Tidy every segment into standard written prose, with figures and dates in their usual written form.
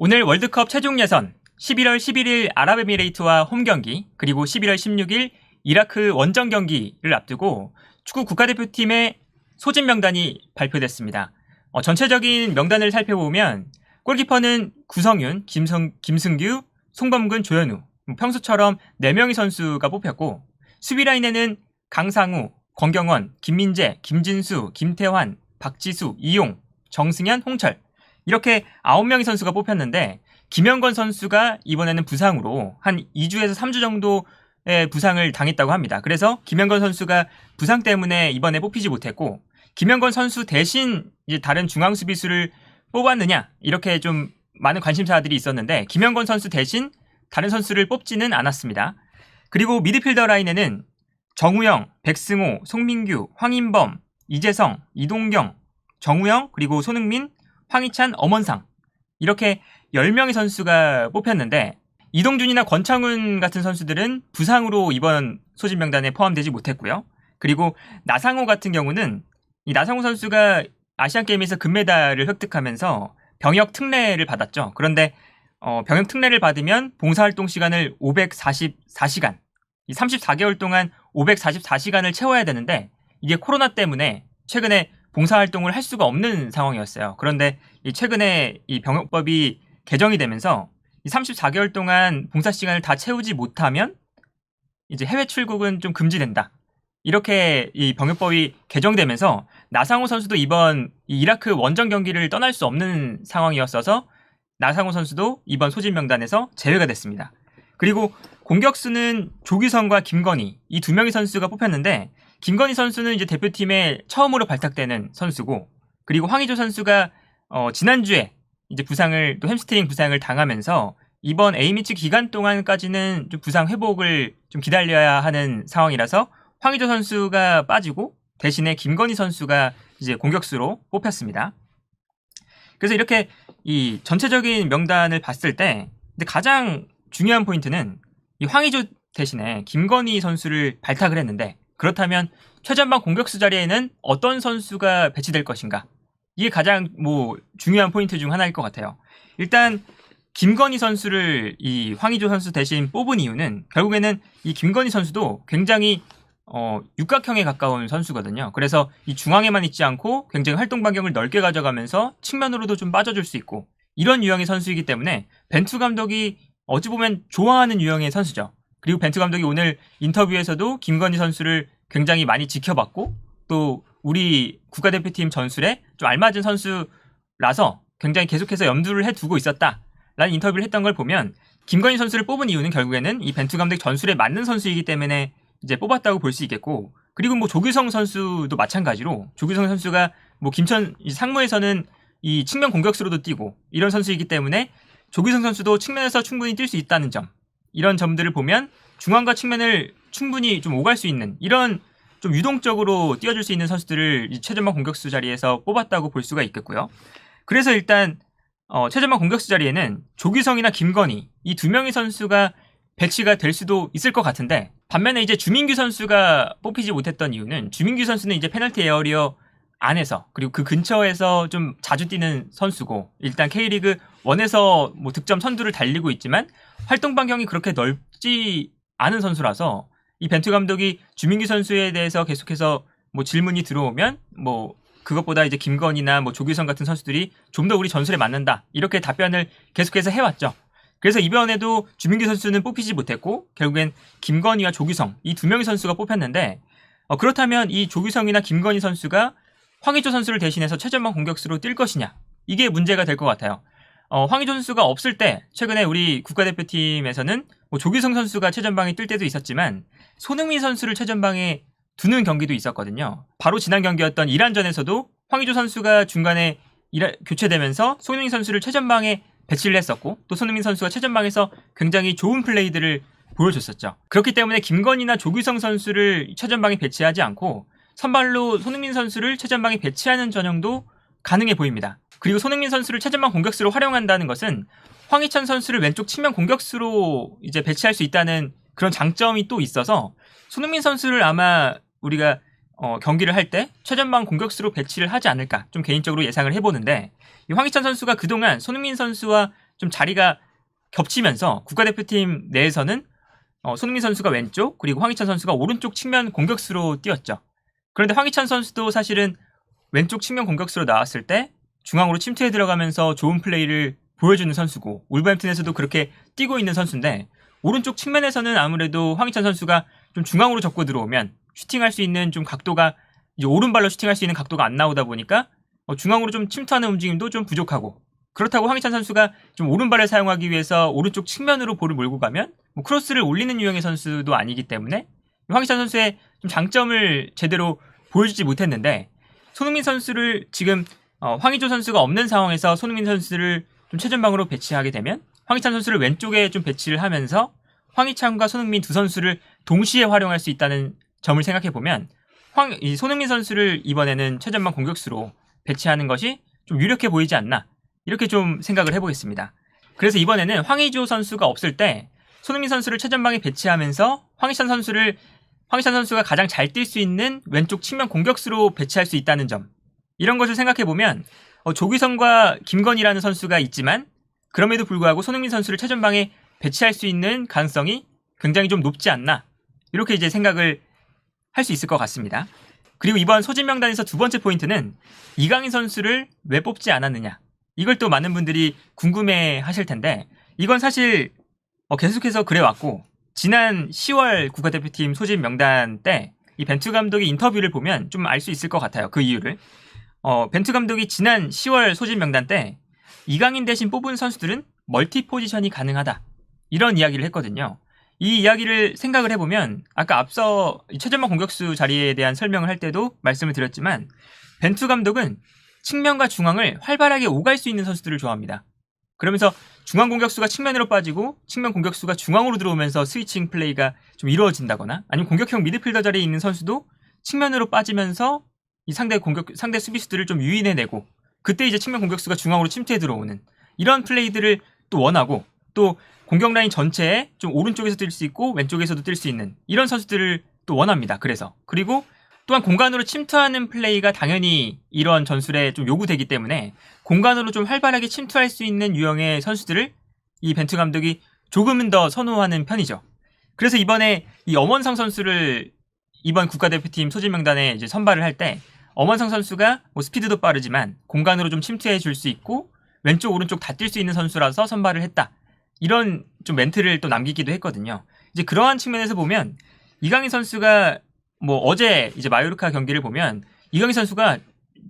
오늘 월드컵 최종 예선 11월 11일 아랍에미레이트와 홈경기 그리고 11월 16일 이라크 원정 경기를 앞두고 축구 국가대표팀의 소집 명단이 발표됐습니다. 전체적인 명단을 살펴보면 골키퍼는 구성윤, 김승규, 송범근, 조현우 평소처럼 4명의 선수가 뽑혔고 수비 라인에는 강상우, 권경원, 김민재, 김진수, 김태환, 박지수, 이용, 정승현, 홍철 이렇게 9명의 선수가 뽑혔는데 김영건 선수가 이번에는 부상으로 한 2주에서 3주 정도의 부상을 당했다고 합니다. 그래서 김영건 선수가 부상 때문에 이번에 뽑히지 못했고 김영건 선수 대신 이제 다른 중앙 수비수를 뽑았느냐 이렇게 좀 많은 관심사들이 있었는데 김영건 선수 대신 다른 선수를 뽑지는 않았습니다. 그리고 미드필더 라인에는 정우영, 백승호, 송민규, 황인범, 이재성, 이동경, 정우영 그리고 손흥민, 황희찬, 엄원상 이렇게 10명의 선수가 뽑혔는데 이동준이나 권창훈 같은 선수들은 부상으로 이번 소집 명단에 포함되지 못했고요. 그리고 나상호 같은 경우는 이 나상호 선수가 아시안게임에서 금메달을 획득하면서 병역 특례를 받았죠. 그런데 병역 특례를 받으면 봉사활동 시간을 544시간, 이 34개월 동안 544시간을 채워야 되는데 이게 코로나 때문에 최근에 봉사활동을 할 수가 없는 상황이었어요. 그런데 최근에 이 병역법이 개정이 되면서 이 34개월 동안 봉사 시간을 다 채우지 못하면 이제 해외 출국은 좀 금지된다. 이렇게 이 병역법이 개정되면서 나상호 선수도 이번 이 이라크 원정 경기를 떠날 수 없는 상황이었어서 나상호 선수도 이번 소집 명단에서 제외가 됐습니다. 그리고 공격수는 조규성과 김건희 이 2명의 선수가 뽑혔는데 김건희 선수는 이제 대표팀에 처음으로 발탁되는 선수고 그리고 황의조 선수가 지난주에 이제 부상을 또 햄스트링 부상을 당하면서 이번 A매치 기간 동안까지는 좀 부상 회복을 좀 기다려야 하는 상황이라서 황의조 선수가 빠지고 대신에 김건희 선수가 이제 공격수로 뽑혔습니다. 그래서 이렇게 이 전체적인 명단을 봤을 때 가장 중요한 포인트는 이 황의조 대신에 김건희 선수를 발탁을 했는데 그렇다면 최전방 공격수 자리에는 어떤 선수가 배치될 것인가? 이게 가장 중요한 포인트 중 하나일 것 같아요. 일단 김건희 선수를 이 황의조 선수 대신 뽑은 이유는 결국에는 이 김건희 선수도 굉장히 육각형에 가까운 선수거든요. 그래서 이 중앙에만 있지 않고 굉장히 활동 반경을 넓게 가져가면서 측면으로도 좀 빠져줄 수 있고 이런 유형의 선수이기 때문에 벤투 감독이 어찌 보면 좋아하는 유형의 선수죠. 그리고 벤투 감독이 오늘 인터뷰에서도 김건희 선수를 굉장히 많이 지켜봤고 또 우리 국가대표팀 전술에 좀 알맞은 선수라서 굉장히 계속해서 염두를 해두고 있었다라는 인터뷰를 했던 걸 보면 김건희 선수를 뽑은 이유는 결국에는 이 벤투 감독 전술에 맞는 선수이기 때문에 이제 뽑았다고 볼 수 있겠고 그리고 조규성 선수도 마찬가지로 조규성 선수가 김천 상무에서는 이 측면 공격수로도 뛰고 이런 선수이기 때문에 조규성 선수도 측면에서 충분히 뛸 수 있다는 점 이런 점들을 보면 중앙과 측면을 충분히 좀 오갈 수 있는 이런 좀 유동적으로 뛰어줄 수 있는 선수들을 최전방 공격수 자리에서 뽑았다고 볼 수가 있겠고요. 그래서 일단 최전방 공격수 자리에는 조규성이나 김건희 이 2명의 선수가 배치가 될 수도 있을 것 같은데 반면에 이제 주민규 선수가 뽑히지 못했던 이유는 주민규 선수는 이제 페널티 에어리어 안에서 그리고 그 근처에서 좀 자주 뛰는 선수고 일단 K리그 1에서 득점 선두를 달리고 있지만 활동 반경이 그렇게 넓지 않은 선수라서 이 벤투 감독이 주민규 선수에 대해서 계속해서 질문이 들어오면 그것보다 이제 김건희나 조규성 같은 선수들이 좀 더 우리 전술에 맞는다 이렇게 답변을 계속해서 해왔죠. 그래서 이번에도 주민규 선수는 뽑히지 못했고 결국엔 김건희와 조규성 이 2명의 선수가 뽑혔는데 그렇다면 이 조규성이나 김건희 선수가 황의조 선수를 대신해서 최전방 공격수로 뛸 것이냐 이게 문제가 될 것 같아요. 황의조 선수가 없을 때 최근에 우리 국가대표팀에서는 조규성 선수가 최전방에 뛸 때도 있었지만 손흥민 선수를 최전방에 두는 경기도 있었거든요. 바로 지난 경기였던 이란전에서도 황의조 선수가 중간에 교체되면서 손흥민 선수를 최전방에 배치를 했었고 또 손흥민 선수가 최전방에서 굉장히 좋은 플레이들을 보여줬었죠. 그렇기 때문에 김건희나 조규성 선수를 최전방에 배치하지 않고 선발로 손흥민 선수를 최전방에 배치하는 전형도 가능해 보입니다. 그리고 손흥민 선수를 최전방 공격수로 활용한다는 것은 황희찬 선수를 왼쪽 측면 공격수로 이제 배치할 수 있다는 그런 장점이 또 있어서 손흥민 선수를 아마 우리가 경기를 할 때 최전방 공격수로 배치를 하지 않을까 좀 개인적으로 예상을 해보는데 이 황희찬 선수가 그동안 손흥민 선수와 좀 자리가 겹치면서 국가대표팀 내에서는 손흥민 선수가 왼쪽 그리고 황희찬 선수가 오른쪽 측면 공격수로 뛰었죠. 그런데 황희찬 선수도 사실은 왼쪽 측면 공격수로 나왔을 때 중앙으로 침투해 들어가면서 좋은 플레이를 보여주는 선수고 울버햄튼에서도 그렇게 뛰고 있는 선수인데 오른쪽 측면에서는 아무래도 황희찬 선수가 좀 중앙으로 접고 들어오면 슈팅할 수 있는 좀 각도가 이제 오른발로 슈팅할 수 있는 각도가 안 나오다 보니까 중앙으로 좀 침투하는 움직임도 좀 부족하고 그렇다고 황희찬 선수가 좀 오른발을 사용하기 위해서 오른쪽 측면으로 볼을 몰고 가면 뭐 크로스를 올리는 유형의 선수도 아니기 때문에 황희찬 선수의 좀 장점을 제대로 보여주지 못했는데 손흥민 선수를 지금 황의조 선수가 없는 상황에서 손흥민 선수를 좀 최전방으로 배치하게 되면 황희찬 선수를 왼쪽에 좀 배치를 하면서 황희찬과 손흥민 두 선수를 동시에 활용할 수 있다는 점을 생각해보면 이 손흥민 선수를 이번에는 최전방 공격수로 배치하는 것이 좀 유력해 보이지 않나 이렇게 좀 생각을 해보겠습니다. 그래서 이번에는 황의조 선수가 없을 때 손흥민 선수를 최전방에 배치하면서 황희찬 선수가 가장 잘 뛸 수 있는 왼쪽 측면 공격수로 배치할 수 있다는 점 이런 것을 생각해보면 조규성과 김건희라는 선수가 있지만 그럼에도 불구하고 손흥민 선수를 최전방에 배치할 수 있는 가능성이 굉장히 좀 높지 않나 이렇게 이제 생각을 할 수 있을 것 같습니다. 그리고 이번 소집 명단에서 두 번째 포인트는 이강인 선수를 왜 뽑지 않았느냐 이걸 또 많은 분들이 궁금해 하실 텐데 이건 사실 계속해서 그래왔고 지난 10월 국가대표팀 소집 명단 때 이 벤투 감독의 인터뷰를 보면 좀 알 수 있을 것 같아요. 그 이유를. 벤투 감독이 지난 10월 소집 명단 때 이강인 대신 뽑은 선수들은 멀티 포지션이 가능하다. 이런 이야기를 했거든요. 이 이야기를 생각을 해보면 아까 앞서 최전방 공격수 자리에 대한 설명을 할 때도 말씀을 드렸지만 벤투 감독은 측면과 중앙을 활발하게 오갈 수 있는 선수들을 좋아합니다. 그러면서 중앙 공격수가 측면으로 빠지고 측면 공격수가 중앙으로 들어오면서 스위칭 플레이가 좀 이루어진다거나 아니면 공격형 미드필더 자리에 있는 선수도 측면으로 빠지면서 이 상대 수비수들을 좀 유인해내고 그때 이제 측면 공격수가 중앙으로 침투해 들어오는 이런 플레이들을 또 원하고 또 공격 라인 전체에 좀 오른쪽에서 뛸 수 있고 왼쪽에서도 뛸 수 있는 이런 선수들을 또 원합니다. 그리고 또한 공간으로 침투하는 플레이가 당연히 이런 전술에 좀 요구되기 때문에 공간으로 좀 활발하게 침투할 수 있는 유형의 선수들을 이 벤투 감독이 조금은 더 선호하는 편이죠. 그래서 이번에 이 엄원상 선수를 이번 국가대표팀 소집 명단에 이제 선발을 할 때 엄원상 선수가 뭐 스피드도 빠르지만 공간으로 좀 침투해 줄 수 있고 왼쪽 오른쪽 다 뛸 수 있는 선수라서 선발을 했다. 이런 좀 멘트를 또 남기기도 했거든요. 이제 그러한 측면에서 보면 이강인 선수가 뭐 어제 이제 마요르카 경기를 보면 이강인 선수가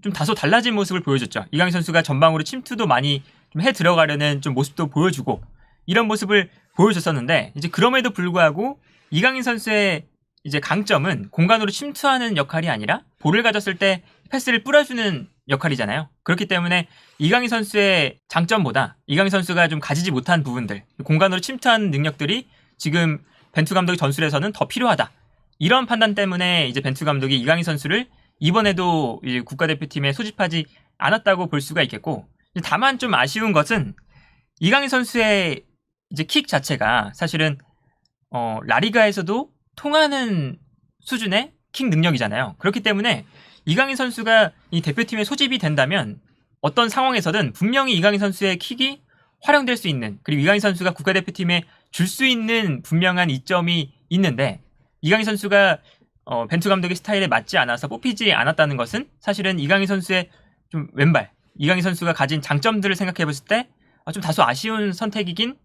좀 다소 달라진 모습을 보여줬죠. 이강인 선수가 전방으로 침투도 많이 좀 해 들어가려는 좀 모습도 보여주고 이런 모습을 보여줬었는데 이제 그럼에도 불구하고 이강인 선수의 이제 강점은 공간으로 침투하는 역할이 아니라 볼을 가졌을 때 패스를 뿌려주는 역할이잖아요. 그렇기 때문에 이강인 선수의 장점보다 이강인 선수가 좀 가지지 못한 부분들, 공간으로 침투하는 능력들이 지금 벤투 감독의 전술에서는 더 필요하다. 이런 판단 때문에 이제 벤투 감독이 이강인 선수를 이번에도 이제 국가대표팀에 소집하지 않았다고 볼 수가 있겠고, 다만 좀 아쉬운 것은 이강인 선수의 이제 킥 자체가 사실은 라리가에서도 통하는 수준의 킥 능력이잖아요. 그렇기 때문에 이강인 선수가 이 대표팀에 소집이 된다면 어떤 상황에서든 분명히 이강인 선수의 킥이 활용될 수 있는, 그리고 이강인 선수가 국가대표팀에 줄 수 있는 분명한 이점이 있는데 이강인 선수가 벤투 감독의 스타일에 맞지 않아서 뽑히지 않았다는 것은 사실은 이강인 선수의 좀 왼발, 이강인 선수가 가진 장점들을 생각해 봤을 때 좀 다소 아쉬운 선택이긴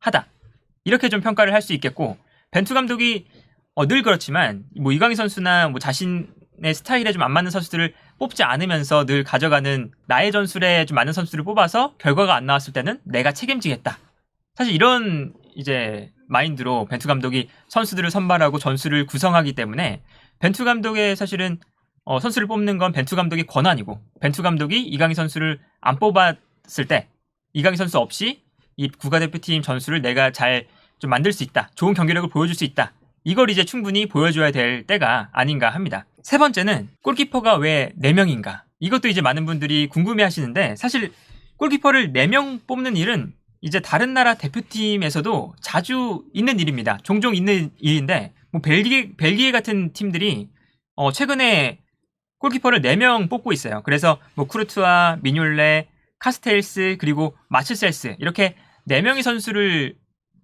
하다. 이렇게 좀 평가를 할 수 있겠고, 벤투 감독이 늘 그렇지만 뭐 이강인 선수나 뭐 자신의 스타일에 좀 안 맞는 선수들을 뽑지 않으면서 늘 가져가는 나의 전술에 좀 맞는 선수들을 뽑아서 결과가 안 나왔을 때는 내가 책임지겠다. 사실 이런 이제 마인드로 벤투 감독이 선수들을 선발하고 전술을 구성하기 때문에 벤투 감독의 사실은 선수를 뽑는 건 벤투 감독의 권한이고, 벤투 감독이 이강인 선수를 안 뽑았을 때 이강인 선수 없이 이 국가대표팀 전술을 내가 잘 좀 만들 수 있다, 좋은 경기력을 보여줄 수 있다, 이걸 이제 충분히 보여줘야 될 때가 아닌가 합니다. 세 번째는 골키퍼가 왜 4명인가? 이것도 이제 많은 분들이 궁금해 하시는데, 사실 골키퍼를 4명 뽑는 일은 이제 다른 나라 대표팀에서도 자주 있는 일입니다. 종종 있는 일인데, 뭐 벨기에 같은 팀들이 최근에 골키퍼를 4명 뽑고 있어요. 그래서 뭐 쿠르투아, 미뇰레, 카스텔스, 그리고 마츠셀스, 이렇게 4명의 선수를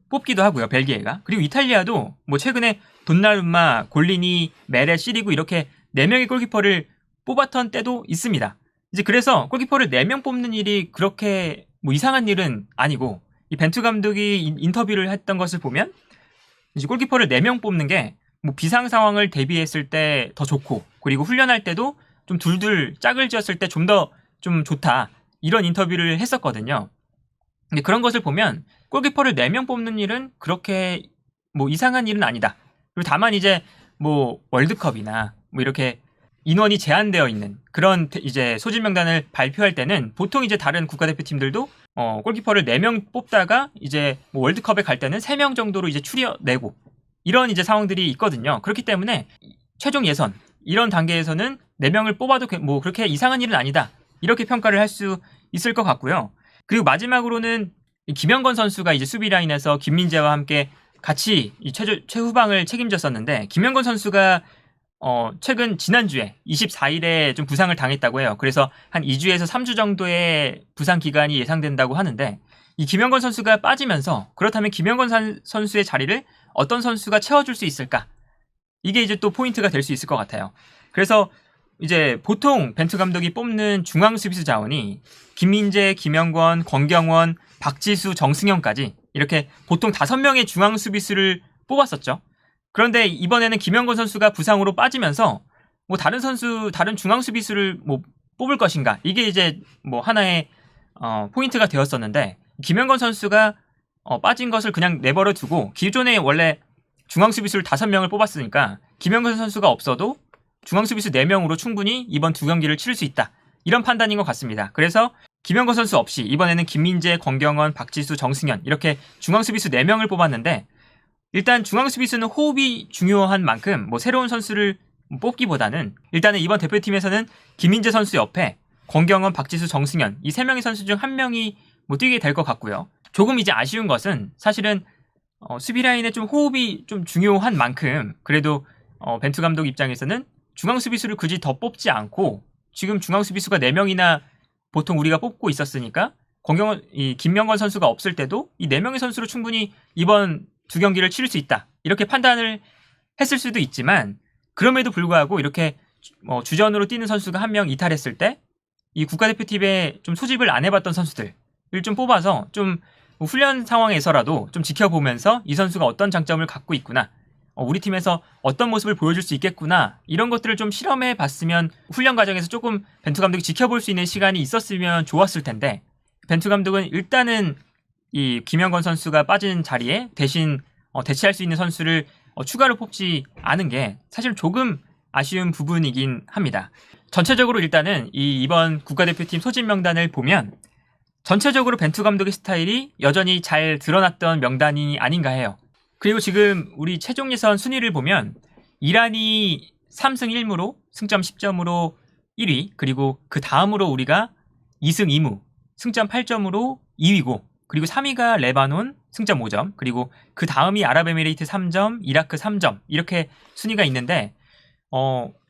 뽑기도 하고요. 벨기에가. 그리고 이탈리아도 뭐 최근에 돈나룸마, 골리니, 메레, 시리구 이렇게 4명의 골키퍼를 뽑았던 때도 있습니다. 이제 그래서 골키퍼를 4명 뽑는 일이 그렇게 뭐 이상한 일은 아니고, 이 벤투 감독이 인터뷰를 했던 것을 보면 이제 골키퍼를 4명 뽑는 게 뭐 비상 상황을 대비했을 때 더 좋고, 그리고 훈련할 때도 좀 둘둘 짝을 지었을 때 좀 더 좀 좋다, 이런 인터뷰를 했었거든요. 근데 그런 것을 보면 골키퍼를 4명 뽑는 일은 그렇게 뭐 이상한 일은 아니다. 그리고 다만 이제 뭐 월드컵이나 뭐 이렇게 인원이 제한되어 있는 그런 이제 소집 명단을 발표할 때는 보통 이제 다른 국가대표팀들도 골키퍼를 4명 뽑다가 이제 뭐 월드컵에 갈 때는 3명 정도로 이제 추려내고, 이런 이제 상황들이 있거든요. 그렇기 때문에 최종 예선 이런 단계에서는 4명을 뽑아도 뭐 그렇게 이상한 일은 아니다, 이렇게 평가를 할 수 있을 것 같고요. 그리고 마지막으로는 김영건 선수가 이제 수비 라인에서 김민재와 함께 같이 이 최후방을 책임졌었는데, 김영건 선수가 최근 지난주에 24일에 좀 부상을 당했다고 해요. 그래서 한 2주에서 3주 정도의 부상 기간이 예상된다고 하는데, 이 김영건 선수가 빠지면서 그렇다면 김영건 선수의 자리를 어떤 선수가 채워줄 수 있을까? 이게 이제 또 포인트가 될 수 있을 것 같아요. 그래서 이제 보통 벤투 감독이 뽑는 중앙 수비수 자원이 김민재, 김영권, 권경원, 박지수, 정승현까지 이렇게 보통 5명의 중앙 수비수를 뽑았었죠. 그런데 이번에는 김영권 선수가 부상으로 빠지면서 뭐 다른 중앙 수비수를 뭐 뽑을 것인가, 이게 이제 뭐 하나의 포인트가 되었었는데, 김영권 선수가 빠진 것을 그냥 내버려 두고 기존에 원래 중앙 수비수를 5명을 뽑았으니까 김영권 선수가 없어도 중앙 수비수 4명으로 충분히 이번 2경기를 치를 수 있다, 이런 판단인 것 같습니다. 그래서 김영권 선수 없이 이번에는 김민재, 권경원, 박지수, 정승현 이렇게 중앙 수비수 4명을 뽑았는데, 일단 중앙 수비수는 호흡이 중요한 만큼 뭐 새로운 선수를 뽑기보다는 일단은 이번 대표팀에서는 김민재 선수 옆에 권경원, 박지수, 정승현 이 3명의 선수 중 1명이 뭐 뛰게 될 것 같고요. 조금 이제 아쉬운 것은 사실은 수비 라인에 좀 호흡이 좀 중요한 만큼 그래도 벤투 감독 입장에서는 중앙 수비수를 굳이 더 뽑지 않고, 지금 중앙 수비수가 4명이나 보통 우리가 뽑고 있었으니까 김명건 선수가 없을 때도 이 4명의 선수로 충분히 이번 2경기를 치를 수 있다, 이렇게 판단을 했을 수도 있지만, 그럼에도 불구하고 이렇게 주전으로 뛰는 선수가 1명 이탈했을 때 이 국가대표팀에 좀 소집을 안 해봤던 선수들을 좀 뽑아서 좀 훈련 상황에서라도 좀 지켜보면서 이 선수가 어떤 장점을 갖고 있구나, 우리 팀에서 어떤 모습을 보여줄 수 있겠구나, 이런 것들을 좀 실험해 봤으면 훈련 과정에서 조금 벤투 감독이 지켜볼 수 있는 시간이 있었으면 좋았을 텐데, 벤투 감독은 일단은 이 김영건 선수가 빠진 자리에 대신 대체할 수 있는 선수를 추가로 뽑지 않은 게 사실 조금 아쉬운 부분이긴 합니다. 전체적으로 일단은 이번 국가대표팀 소집 명단을 보면 전체적으로 벤투 감독의 스타일이 여전히 잘 드러났던 명단이 아닌가 해요. 그리고 지금 우리 최종 예선 순위를 보면 이란이 3승 1무로 승점 10점으로 1위, 그리고 그 다음으로 우리가 2승 2무 승점 8점으로 2위고, 그리고 3위가 레바논 승점 5점, 그리고 그 다음이 아랍에미레이트 3점, 이라크 3점, 이렇게 순위가 있는데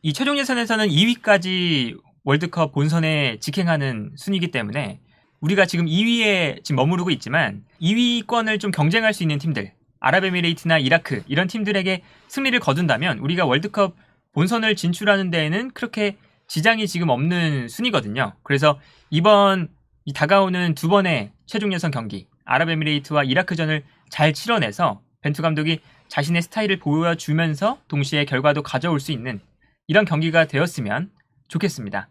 이 최종 예선에서는 2위까지 월드컵 본선에 직행하는 순위이기 때문에 우리가 지금 2위에 지금 머무르고 있지만 2위권을 좀 경쟁할 수 있는 팀들, 아랍에미레이트나 이라크 이런 팀들에게 승리를 거둔다면 우리가 월드컵 본선을 진출하는 데에는 그렇게 지장이 지금 없는 순위거든요. 그래서 이번 이 다가오는 2번의 최종 예선 경기, 아랍에미레이트와 이라크전을 잘 치러내서 벤투 감독이 자신의 스타일을 보여주면서 동시에 결과도 가져올 수 있는 이런 경기가 되었으면 좋겠습니다.